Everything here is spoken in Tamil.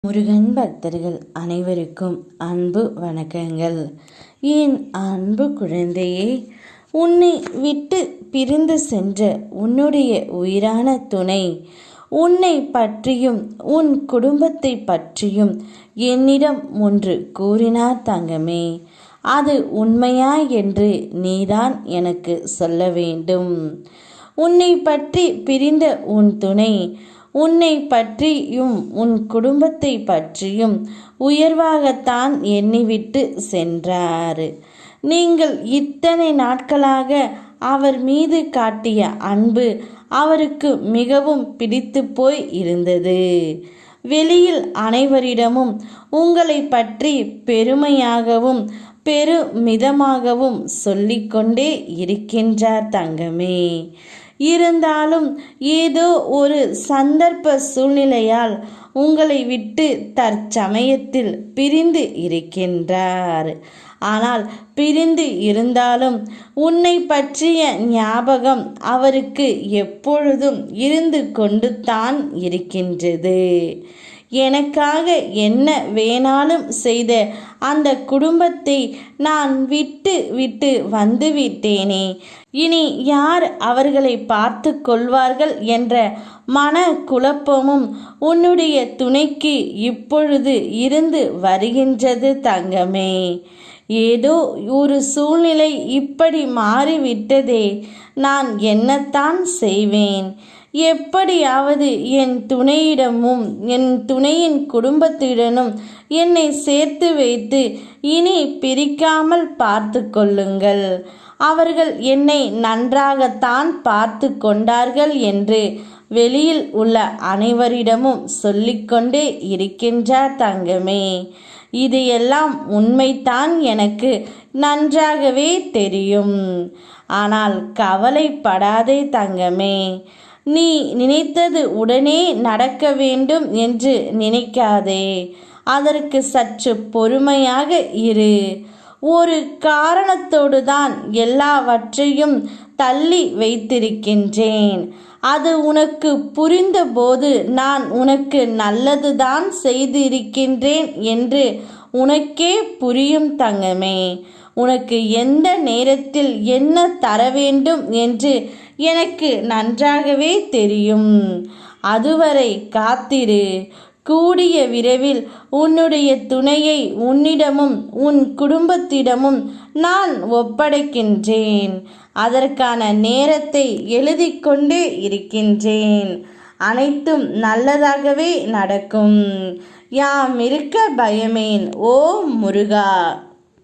முருகன் பக்தர்கள் அனைவருக்கும் அன்பு வணக்கங்கள். என் அன்பு குழந்தையே, உன்னை விட்டு பிரிந்து சென்ற உன்னுடைய உயிரான துணை உன்னை பற்றியும் உன் குடும்பத்தை பற்றியும் என்னிடம் ஒன்று கூறினார் தங்கமே. அது உண்மையா என்று நீதான் எனக்கு சொல்ல வேண்டும். உன்னை பற்றி பிரிந்த உன் துணை உன்னை பற்றியும் உன் குடும்பத்தை பற்றியும் உயர்வாகத்தான் எண்ணிவிட்டு சென்றார். நீங்கள் இத்தனை நாட்களாக அவர் மீது காட்டிய அன்பு அவருக்கு மிகவும் பிடித்து போய் இருந்தது. வெளியில் அனைவரிடமும் உங்களை பற்றி பெருமையாகவும் பெருமிதமாகவும் சொல்லிக்கொண்டே இருக்கின்றார் தங்கமே. இருந்தாலும் ஏதோ ஒரு சந்தர்ப்ப சூழ்நிலையால் உங்களை விட்டு தற்சமயத்தில் பிரிந்து இருக்கின்றார். ஆனால் பிரிந்து இருந்தாலும் உன்னை பற்றிய ஞாபகம் அவருக்கு எப்பொழுதும் இருந்து கொண்டு தான் இருக்கின்றது. எனக்காக என்ன வேணாலும் செய்த அந்த குடும்பத்தை நான் விட்டு வந்துவிட்டேனே, இனி யார் அவர்களை பார்த்து கொள்வார்கள் என்ற மன குழப்பமும் உன்னுடைய துணைக்கு இப்பொழுது இருந்து வருகின்றது தங்கமே. ஏதோ ஒரு சூழ்நிலை இப்படி மாறிவிட்டதே, நான் என்னத்தான் செய்வேன்? எப்படியாவது என் துணையிடமும் என் துணையின் குடும்பத்திடனும் என்னை சேர்த்து வைத்து இனி பிரிக்காமல் பார்த்து கொள்ளுங்கள். அவர்கள் என்னை நன்றாகத்தான் பார்த்து கொண்டார்கள் என்று வெளியில் உள்ள அனைவரிடமும் சொல்லிக்கொண்டே இருக்கின்றார் தங்கமே. இது எல்லாம் உண்மைதான், எனக்கு நன்றாகவே தெரியும். ஆனால் கவலைப்படாதே தங்கமே. நீ நினைத்தது உடனே நடக்க வேண்டும் என்று நினைக்காதே. அதற்கு சற்று பொறுமையாக இரு. ஒரு காரணத்தோடு தான் எல்லாவற்றையும் தள்ளி வைத்திருக்கின்றேன். அது உனக்கு புரிந்தபோது நான் உனக்கு நல்லதுதான் செய்திருக்கின்றேன் என்று உனக்கே புரியும் தங்கமே. உனக்கு எந்த நேரத்தில் என்ன தர வேண்டும் என்று எனக்கு நன்றாகவே தெரியும். அதுவரை காத்திரு. கூடிய விரைவில் உன்னுடைய துணையை உன்னிடமும் உன் குடும்பத்திடமும் நான் ஒப்படைக்கின்றேன். அதற்கான நேரத்தை எழுதி கொண்டே இருக்கின்றேன். அனைத்தும் நல்லதாகவே நடக்கும். யாம் இருக்க பயமேன். ஓ முருகா.